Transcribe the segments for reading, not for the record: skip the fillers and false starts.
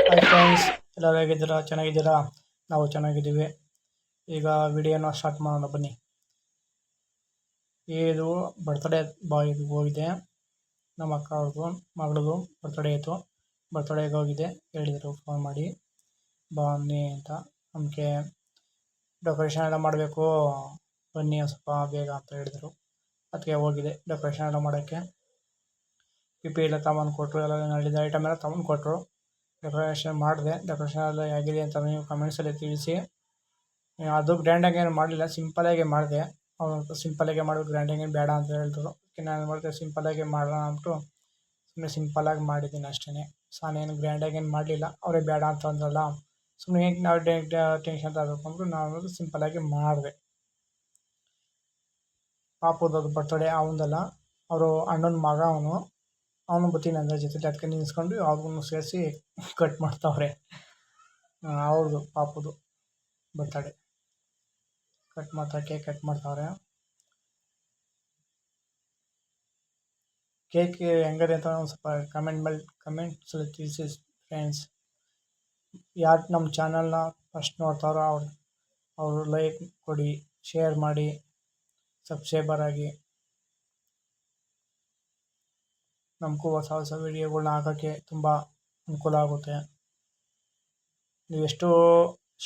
Hi friends, ಎಲ್ಲರೂ ಹೇಗಿದ್ದೀರಾ? ಚೆನ್ನಾಗಿದ್ದೀರಾ? ನಾವು ಚೆನ್ನಾಗಿದ್ದೀವಿ. ಈಗ ವಿಡಿಯೋನ ಸ್ಟಾರ್ಟ್ ಮಾಡೋಣ ಬನ್ನಿ. ಇದು ಬರ್ತ್ಡೇ ಬಾಯ್ಗೆ ಹೋಗಿದೆ. ನಮ್ಮ ಅಕ್ಕ ಅವ್ರದ್ದು ಮಗಳದು ಬರ್ತ್ಡೇ ಇತ್ತು. ಬರ್ತ್ಡೇಗೆ ಹೋಗಿದೆ. ಹೇಳಿದರು ಫೋನ್ ಮಾಡಿ ಬನ್ನಿ ಅಂತ. ನಮಗೆ ಡೆಕೋರೇಷನ್ ಎಲ್ಲ ಮಾಡಬೇಕು, ಬನ್ನಿ ಸ್ವಲ್ಪ ಬೇಗ ಅಂತ ಹೇಳಿದರು. ಅದಕ್ಕೆ ಹೋಗಿದೆ ಡೆಕೋರೇಷನ್ ಎಲ್ಲ ಮಾಡೋಕ್ಕೆ. ಪಿ ಎಲ್ಲ ತಗೊಂಡು ಕೊಟ್ಟರು, ಎಲ್ಲ ನಳಿದ ಐಟಮ್ ಎಲ್ಲ ತಗೊಂಡು ಕೊಟ್ಟರು. ಡೆಕೋರೇಷನ್ ಮಾಡಿದೆ. ಡೆಕೋರೇಷನ್ ಎಲ್ಲ ಹೇಗಿದೆ ಅಂತ ನೀವು ಕಮೆಂಟ್ಸಲ್ಲಿ ತಿಳಿಸಿ. ಅದು ಗ್ರ್ಯಾಂಡಾಗಿ ಏನು ಮಾಡಲಿಲ್ಲ, ಸಿಂಪಲಾಗಿ ಮಾಡಿದೆ. ಅವರು ಸಿಂಪಲಾಗಿ ಮಾಡೋದು, ಗ್ರ್ಯಾಂಡಾಗಿ ಏನು ಬೇಡ ಅಂತ ಹೇಳಿದ್ರು. ಅದಕ್ಕೆ ನಾನು ಮಾಡಿದೆ ಸಿಂಪಲಾಗಿ ಮಾಡೋಣ ಅಂದ್ಬಿಟ್ಟು ಸುಮ್ಮನೆ ಸಿಂಪಲಾಗಿ ಮಾಡಿದ್ದೀನಿ ಅಷ್ಟೇ. ನಾನೇನು ಗ್ರ್ಯಾಂಡಾಗಿ ಏನು ಮಾಡಲಿಲ್ಲ. ಅವರೇ ಬೇಡ ಅಂತ ಅಂದ್ರಲ್ಲ, ಸುಮ್ಮನೆ ಹೇಗೆ ನಾವು ಟೆನ್ಷನ್ ತಗೋಬೇಕು ಅಂದ್ಬಿಟ್ಟು ನಾನು ಸಿಂಪಲಾಗಿ ಮಾಡಿದೆ. ಪಾಪುದದು ಬರ್ತ್ಡೇ ಅವನದಲ್ಲ, ಅವರು ಅಣ್ಣನ ಮಗ ಅವನು ಬರ್ತೀನಿ ಅಂದರೆ ಜೊತೆ ಅದಕ್ಕೆ ನಿಲ್ಲಿಸ್ಕೊಂಡು ಅವ್ರಿಗೂ ಸೇರಿಸಿ ಕಟ್ ಮಾಡ್ತಾವ್ರೆ. ಅವ್ರದ್ದು ಪಾಪುದು ಬರ್ತ್ಡೇ ಕೇಕ್ ಕಟ್ ಮಾಡ್ತಾವ್ರೆ. ಕೇಕ್ ಹೆಂಗದೆ ಅಂತ ಒಂದು ಸ್ವಲ್ಪ ಕಮೆಂಟ್ಸಲ್ಲಿ ತಿಳಿಸಿ ಫ್ರೆಂಡ್ಸ್. ಯಾರು ನಮ್ಮ ಚಾನಲ್ನ ಫಸ್ಟ್ ನೋಡ್ತಾರೋ ಅವರು ಲೈಕ್ ಕೊಡಿ, ಶೇರ್ ಮಾಡಿ, ಸಬ್ಸ್ಕ್ರೈಬರ್ ಆಗಿ. ನಮಗೂ ಹೊಸ ಹೊಸ ವೀಡಿಯೋಗಳ್ನ ಹಾಕೋಕ್ಕೆ ತುಂಬ ಅನುಕೂಲ ಆಗುತ್ತೆ. ನೀವೆಷ್ಟು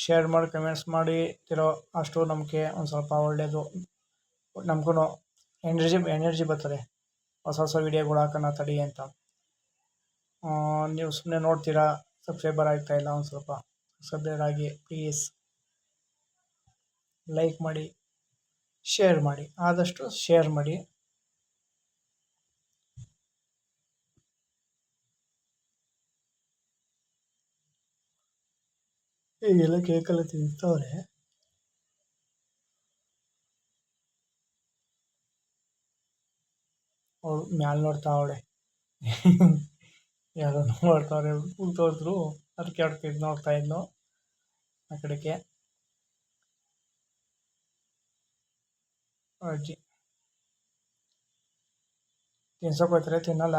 ಶೇರ್ ಮಾಡಿ ಕಮೆಂಟ್ಸ್ ಮಾಡಿತಿರೋ ಅಷ್ಟು ನಮಗೆ ಒಂದು ಸ್ವಲ್ಪ ಒಳ್ಳೆಯದು. ನಮಗೂ ಎನರ್ಜಿ ಬರ್ತದೆ ಹೊಸ ಹೊಸ ವೀಡಿಯೋಗಳು ಹಾಕೋಣ ತಡಿ ಅಂತ. ನೀವು ಸುಮ್ಮನೆ ನೋಡ್ತೀರಾ, ಸಬ್ಸ್ಕ್ರೈಬರ್ ಆಗ್ತಾಯಿಲ್ಲ. ಒಂದು ಸ್ವಲ್ಪ ಸಬ್ಸ್ಕ್ರೈಬರ್ ಆಗಿ ಪ್ಲೀಸ್. ಲೈಕ್ ಮಾಡಿ, ಶೇರ್ ಮಾಡಿ, ಆದಷ್ಟು ಶೇರ್ ಮಾಡಿ. ಈಗೆಲ್ಲ ಕೇಕೆಲ್ಲ ತಿಂತವ್ರೆ. ಅವಳು ಮ್ಯಾಲೆ ನೋಡ್ತಾವಳೆ. ಯಾರೋ ನೋಡ್ತಾವ್ರೆ, ಕೂತೋದ್ರು. ಅದಕ್ಕೆ ಅವ್ರು ನೋಡ್ತಾ ಇದ್ನು ಆ ಕಡೆಗೆ. ಅಜ್ಜಿ ತಿನ್ಸೋಕೆ ಹೋಗ್ತಾರೆ, ತಿನ್ನಲ್ಲ.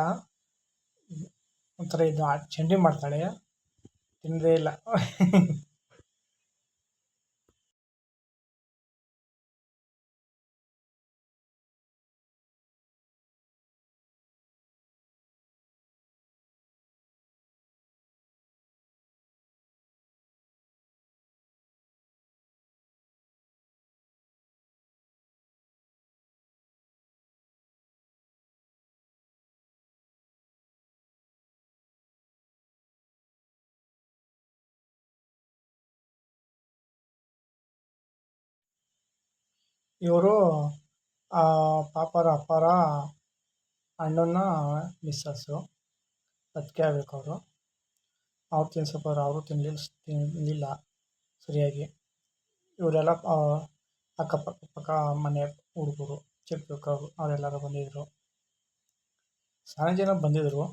ಒಂಥರ ಇದು ಚಂಡಿ ಮಾಡ್ತಾಳೆ, ತಿನ್ನದೇ ಇಲ್ಲ. ಇವರು ಪಾಪರ ಅಪ್ಪರ ಅಣ್ಣನ ಮಿಸ್ಸಸ್ಸು. ಅದಕ್ಕೆ ಆಗಬೇಕು ಅವ್ರು ತಿನ್ಸೋಕೋರು, ಅವರು ತಿನ್ನಲಿಲ್ಲ ಸರಿಯಾಗಿ. ಇವರೆಲ್ಲ ಅಕ್ಕಪಕ್ಕ ಮನೆ ಹುಡುಗರು, ಚಿಕ್ಕವರು ಅವರೆಲ್ಲರೂ ಬಂದಿದ್ದರು. ಸಾಕಷ್ಟು ಜನ ಬಂದಿದ್ದರು.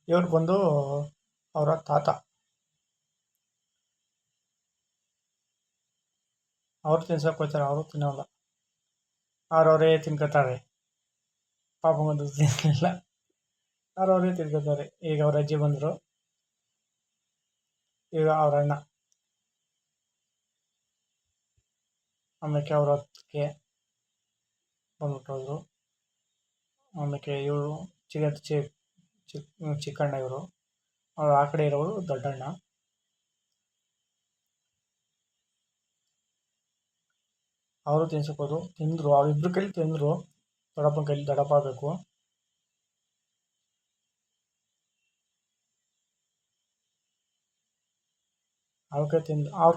ಇವ್ರು ಬಂದು ಅವರ ತಾತ. ಅವ್ರು ತಿನ್ಸೋಕೆ ಹೋಗ್ತಾರೆ, ಅವರು ತಿನ್ನೋಲ್ಲ. ಅವ್ರವರೇ ತಿನ್ಕೋತಾರೆ. ಪಾಪಂಗಂತೂ ತಿನ್ನಲಿಲ್ಲ. ಅವ್ರವರೇ ತಿನ್ಕೋತಾರೆ. ಈಗ ಅವ್ರ ಅಜ್ಜಿ ಬಂದರು, ಈಗ ಅವ್ರ ಅಣ್ಣ, ಆಮೇಲೆ ಅವ್ರ ಅತ್ತಿಗೆ ಬಂದ್ಬಿಟ್ಟೋದ್ರು. ಆಮೇಲೆ ಇವರು ಚಿಕ್ಕಣ್ಣ, ಇವರು ಅವ್ರು ಆ ಕಡೆ ಇರೋರು ದೊಡ್ಡಣ್ಣ. ಅವರು ತಿನ್ಸೋಕೋದು, ತಿಂದರು. ಅವರಿಬ್ಬರು ಕೈಲಿ ತಿಂದರು. ದೊಡ್ಡಪ್ಪನ ಕೈಲಿ, ದೊಡ್ಡಪ್ಪ ಆಗಬೇಕು. ಅವ್ರ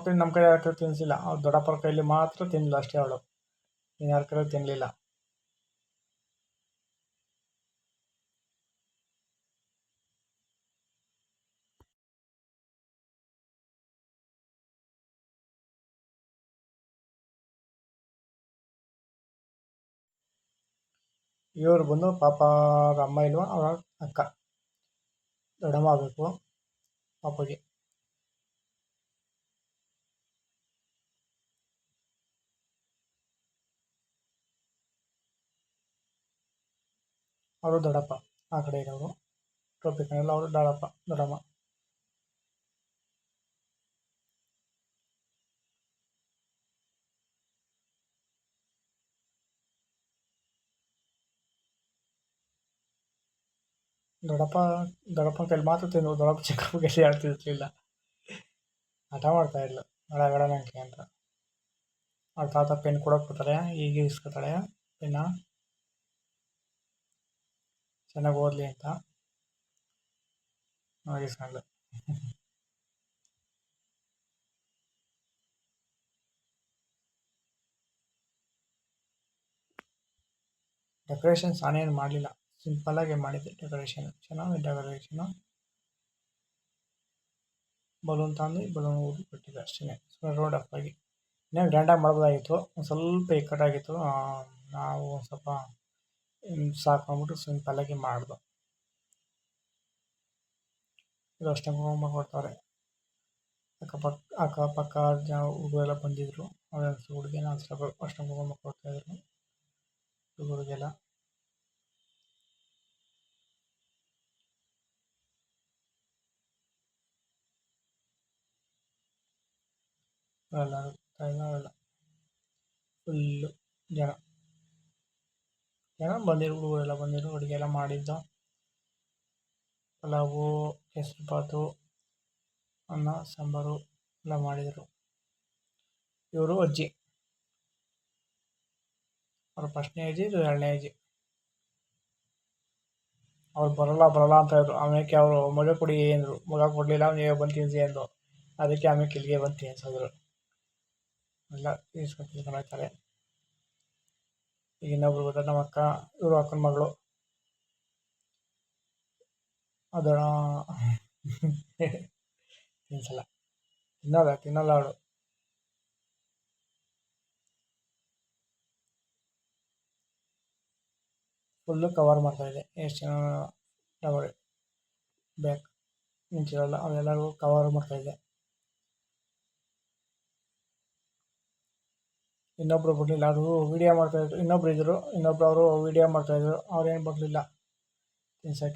ಕೈ ನಮ್ಮ ಕೈ ಯಾರ ಕೈ ತಿನ್ನಿಸಿಲ್ಲ. ಅವ್ರು ದೊಡ್ಡಪ್ಪನ ಕೈಲಿ ಮಾತ್ರ ತಿನ್ನಲು ಅಷ್ಟೇ ಅವಳು, ಇನ್ಯಾರ ಕೈ ತಿನ್ನಲಿಲ್ಲ. ಇವರು ಬಂದು ಪಾಪ ಅವ್ರ ಅಮ್ಮ ಇಲ್ವಾ, ಅವರ ಅಕ್ಕ, ದೊಡ್ಡಮ್ಮ ಆಗಬೇಕು. ಪಾಪುಗೆ. ಅವರು ದೊಡ್ಡಪ್ಪ, ಆ ಕಡೆ ಇರೋರು ಟ್ರೋಪಿಕನೆಲ್ಲ ಅವರು ದೊಡ್ಡಮ್ಮ. ದೊಡ್ಡಪ್ಪ ದೊಡ್ಡಪ್ಪನ ಕೈಲಿ ಮಾತ್ರ ತಿಂದು ದೊಡ್ಡಪ್ಪ ಚಿಕ್ಕಪ್ಪ ಕೈಲಿ ಆಡ್ತಿರ್ಲಿಲ್ಲ. ಹಠ ಮಾಡ್ತಾ ಇದ್ಲು ಗಡ ನಂಗೆ ಅಂತ. ಅವ್ರ ತಾತ ಪೆನ್ ಕೊಡೋಕೆ ಬರ್ತಾರೆ, ಈಗ ಇಸ್ಕೊತಾಳೆ ಪೆನ್ನ ಚೆನ್ನಾಗಿ ಓದಲಿ ಅಂತ ಇಸ್ಕೊಂಡ್ಲು. ಡೆಕೋರೇಷನ್ಸ್ ನಾನೇನು ಮಾಡಲಿಲ್ಲ, ಸಿಂಪಲ್ಲಾಗೆ ಮಾಡಿದ್ದೆ ಡೆಕೋರೇಷನ್. ಚೆನ್ನಾಗಿ ಡೆಕೋರೇಷನು, ಬಲೂನ್ ತಂದು ಬಲೂನ್ ಊದಿ ಕೊಟ್ಟಿದ್ದೆ ಅಷ್ಟೇ, ರೌಂಡ್ ಅಪ್ ಆಗಿ. ಇನ್ನೂ ಗ್ರ್ಯಾಂಡಾಗಿ ಮಾಡ್ಬೋದಾಗಿತ್ತು, ಒಂದು ಸ್ವಲ್ಪ ಇಕ್ಕಟ್ಟಾಗಿತ್ತು. ನಾವು ಒಂದು ಸ್ವಲ್ಪ ಸಾಕು ಅಂದ್ಬಿಟ್ಟು ಸಿಂಪಲ್ಲಾಗಿ ಮಾಡ್ದು. ಇದು ಅಷ್ಟೇ ಕುಂಕುಮ ಕೊಡ್ತಾರೆ. ಅಕ್ಕಪಕ್ಕ ಜನ ಹುಡುಗರೆಲ್ಲ ಬಂದಿದ್ರು, ಅವ್ರ ಹುಡುಗಿನ ಸ್ವಲ್ಪ ಅಷ್ಟೇ ಕುಂಕುಮ ಕೊಡ್ತಾಯಿದ್ರು ಹುಡುಗರಿಗೆಲ್ಲ. ಎಲ್ಲರೂ ಫುಲ್ಲು ಜನ ಬಂದಿರು, ಹುಡುಗರೆಲ್ಲ ಬಂದಿರು. ಅಡುಗೆ ಎಲ್ಲ ಮಾಡಿದ್ದು, ಪಲಾವು, ಕೇಸರಿ ಬಾತು, ಅನ್ನ ಸಾಂಬಾರು ಎಲ್ಲ ಮಾಡಿದರು. ಇವರು ಅಜ್ಜಿ, ಅವ್ರ ಫಸ್ಟ್ನೇ ಅಜ್ಜಿ, ಇದು 2ನೇ ಅಜ್ಜಿ. ಅವ್ರು ಬರಲ್ಲ ಅಂತ ಇದ್ರು. ಆಮೇಲೆ ಅವರು ಮಗ ಕೊಡಿ ಅಂದರು, ಮಗ ಕೊಡಲಿಲ್ಲ, ನೀವೇ ಬಂದು ತಿನ್ನಿಸಿ ಅಂದರು. ಅದಕ್ಕೆ ಆಮೇಲೆ ಇಲ್ಲಿಗೆ ಬಂದು ತಿನ್ನಿಸಿದ್ರು. ಎಲ್ಲ ತಿನ್ನಿಸ್ಕೊಂಡು ಹೋಗ್ತಾರೆ. ಈಗ ಇನ್ನೊಬ್ರು ಬರ್ತಾರೆ, ನಮ್ಮ ಅಕ್ಕ, ಇವರು ಅಕ್ಕನ ಮಗಳು. ಅದರ ತಿನ್ಸಲ್ಲ, ತಿನ್ನಲ್ಲ ಅವಳು. ಫುಲ್ಲು ಕವರ್ ಮಾಡ್ತಾಯಿದ್ದೆ. ಎಷ್ಟು ಜನ ಡಬಲ್ ಬ್ಯಾಕ್ ನಿಂತಿರಲ್ಲ ಅವೆಲ್ಲರೂ ಕವರ್ ಮಾಡ್ತಾಯಿದ್ದೆ. ಇನ್ನೊಬ್ರು ಬರಲಿಲ್ಲ, ಅದು ವೀಡಿಯೋ ಮಾಡ್ತಾಯಿದ್ರು. ಇನ್ನೊಬ್ರು ಅವರು ವೀಡಿಯೋ ಮಾಡ್ತಾಯಿದ್ರು, ಅವ್ರೇನು ಬರಲಿಲ್ಲ ತಿನ್ಸೋಕ್ಕೆ.